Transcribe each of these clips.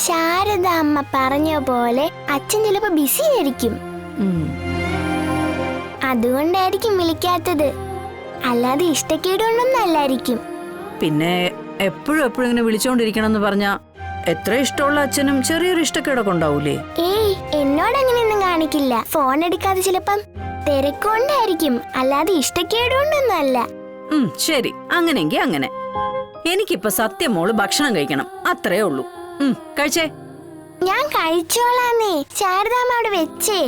ശാരദ അമ്മ പറഞ്ഞ പോലെ അച്ഛൻ ചിലപ്പോ ബിസി ആയിരിക്കും. അതുകൊണ്ടായിരിക്കും വിളിക്കാത്തത്. അല്ലാതെ ഇഷ്ടക്കേടുകൊണ്ടൊന്നും അല്ലായിരിക്കും. പിന്നെ എപ്പോഴും ഇങ്ങനെ വിളിച്ചോണ്ടിരിക്കണം എന്ന് പറഞ്ഞാ എത്ര ഇഷ്ടമുള്ള അച്ഛനും ചെറിയൊരു ഇഷ്ടക്കേടൊക്കെ ഉണ്ടാവൂലേ? ഏയ്, എന്നോട് അങ്ങനെയൊന്നും കാണിക്കില്ല. ഫോൺ എടുക്കാതെ ചിലപ്പം തിരക്കൊണ്ടായിരിക്കും, അല്ലാതെ ഇഷ്ടക്കേടുകൊണ്ടൊന്നും അല്ല. ശരി, അങ്ങനെയെങ്കിൽ അങ്ങനെ. എനിക്കിപ്പൊ സത്യം മോള് ഭക്ഷണം കഴിക്കണം, അത്രേ ഉള്ളൂ. കഴിച്ചേ. ഞാൻ കഴിച്ചോളാന്നേ. ശാരദാമ്മ അവിടെ വെച്ചേ.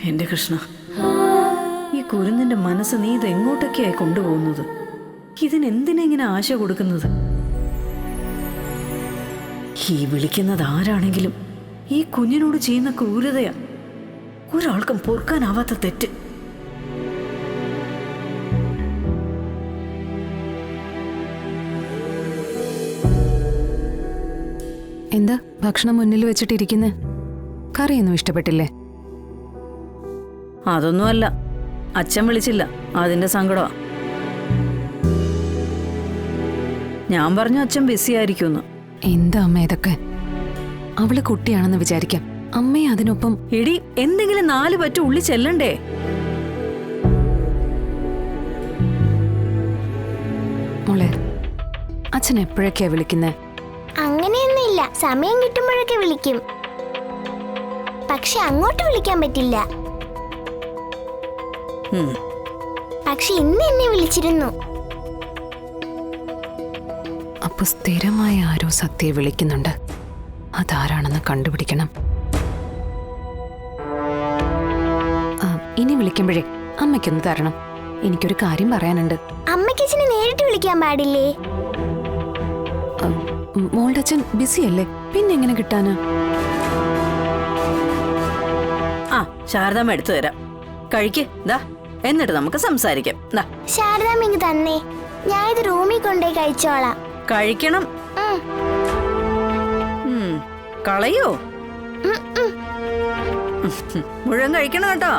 എന്റെ കൃഷ്ണ, ഈ കുരുന്നിന്റെ മനസ്സ് നീ ഇത് എങ്ങോട്ടൊക്കെയായി കൊണ്ടുപോകുന്നത്? ഇതിനെന്തിനാ ഇങ്ങനെ ആശ കൊടുക്കുന്നത്? ഈ വിളിക്കുന്നത് ആരാണെങ്കിലും ഈ കുഞ്ഞിനോട് ചെയ്യുന്ന ക്രൂരതയാ. ഒരാൾക്കും പൊറുക്കാനാവാത്ത തെറ്റ്. എന്താ ഭക്ഷണം മുന്നിൽ വെച്ചിട്ടിരിക്കുന്നേ? കറിയൊന്നും ഇഷ്ടപ്പെട്ടില്ലേ? അതൊന്നുമല്ല, അച്ഛൻ വിളിച്ചില്ല, അതിന്റെ സങ്കടമാ. ഞാൻ പറഞ്ഞു അച്ഛൻ ബിസി ആയിരിക്കുമെന്ന്. എന്താ അമ്മ ഇതൊക്കെ? അവള് കുട്ടിയാണെന്ന് വിചാരിക്കാം, അമ്മയെ അതിനൊപ്പം. എടി, എന്തെങ്കിലും 4 പറ്റ ഉള്ളി ചെല്ലണ്ടേ? മോളെ, അച്ഛൻ എപ്പോഴൊക്കെയാ വിളിക്കുന്നേ? അങ്ങനെയൊന്നുമില്ല, സമയം കിട്ടുമ്പോഴൊക്കെ വിളിക്കും. പക്ഷെ അങ്ങോട്ട് വിളിക്കാൻ പറ്റില്ല. പക്ഷെ ഇന്ന് എന്നെ വിളിച്ചിരുന്നു. അപ്പൊ സ്ഥിരമായ ആരോ സത്യയെ വിളിക്കുന്നുണ്ട്. അതാരാണെന്ന് കണ്ടുപിടിക്കണം. ഇനി വിളിക്കുമ്പോഴേ അമ്മയ്ക്കൊന്ന് തരണം. എനിക്കൊരു കാര്യം പറയാനുണ്ട്. അമ്മയ്ക്ക് അച്ഛനെ നേരിട്ട് വിളിക്കാൻ പാടില്ലേ? മോളുടെ അച്ഛൻ ബിസിയല്ലേ, പിന്നെ എങ്ങനെ കിട്ടാന്? ശാരദാമ്മ എടുത്തു തരാം. കഴിക്ക്, ദാ, എന്നിട്ട് നമുക്ക് സംസാരിക്കാം. ശാരദാമ്മ ഇങ്ങ് തന്നേ, ഞാൻ ഇത് റൂമിൽ കൊണ്ടേ കഴിച്ചോളാം. കഴിക്കണം. കളയോ? മുഴുവൻ കഴിക്കണം കേട്ടോ.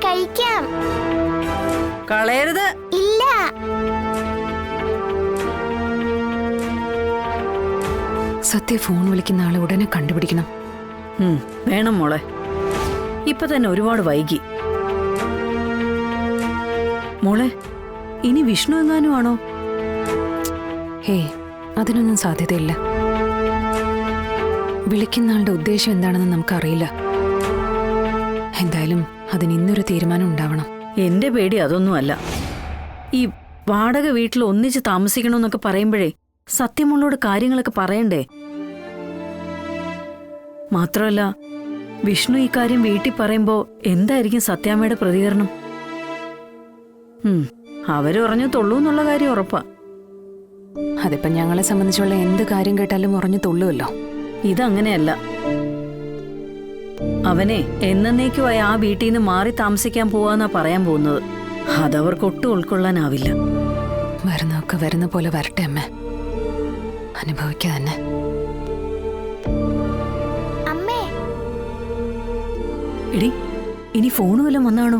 കഴിക്കാം. കളയരുത്. ഇല്ല. സത്യ ഫോൺ വിളിക്കുന്ന ആളെ ഉടനെ കണ്ടുപിടിക്കണം. വേണം മോളെ, ഇപ്പൊ തന്നെ ഒരുപാട് വൈകി. മോളെ, ഇനി വിഷ്ണു എങ്ങാനും ആണോ? ഹേയ്, അതിനൊന്നും സാധ്യതയില്ല. വിളിക്കുന്ന ആളുടെ ഉദ്ദേശം എന്താണെന്ന് നമുക്കറിയില്ല. എന്തായാലും അതിന് ഇന്നൊരു തീരുമാനം ഉണ്ടാവണം. എന്റെ പേടി അതൊന്നുമല്ല. ഈ വാടക വീട്ടിൽ ഒന്നിച്ച് താമസിക്കണമെന്നൊക്കെ പറയുമ്പോഴേ സത്യമോളോട് കാര്യങ്ങളൊക്കെ പറയണ്ടേ? മാത്രമല്ല, വിഷ്ണു ഈ കാര്യം വീട്ടിൽ പറയുമ്പോ എന്തായിരിക്കും സത്യാമ്മയുടെ പ്രതികരണം? അവര് പറഞ്ഞു തൊള്ളൂ എന്നുള്ള കാര്യം ഉറപ്പാ. അതിപ്പോ ഞങ്ങളെ സംബന്ധിച്ചുള്ള എന്ത് കാര്യം കേട്ടാലും ഉറഞ്ഞു തൊള്ളുമല്ലോ. ഇതങ്ങനെയല്ല. അവനെ എന്നേക്കുമായി ആ വീട്ടിൽ നിന്ന് മാറി താമസിക്കാൻ പോവാന്നാ പറയാൻ പോകുന്നത്. അതവർക്ക് ഒട്ടും ഉൾക്കൊള്ളാനാവില്ല. വരുന്നൊക്കെ വരുന്ന പോലെ വരട്ടെ അമ്മ, അനുഭവിക്കുക തന്നെ. എടി, ഇനി ഫോണ് വല്ലതും വന്നാണോ?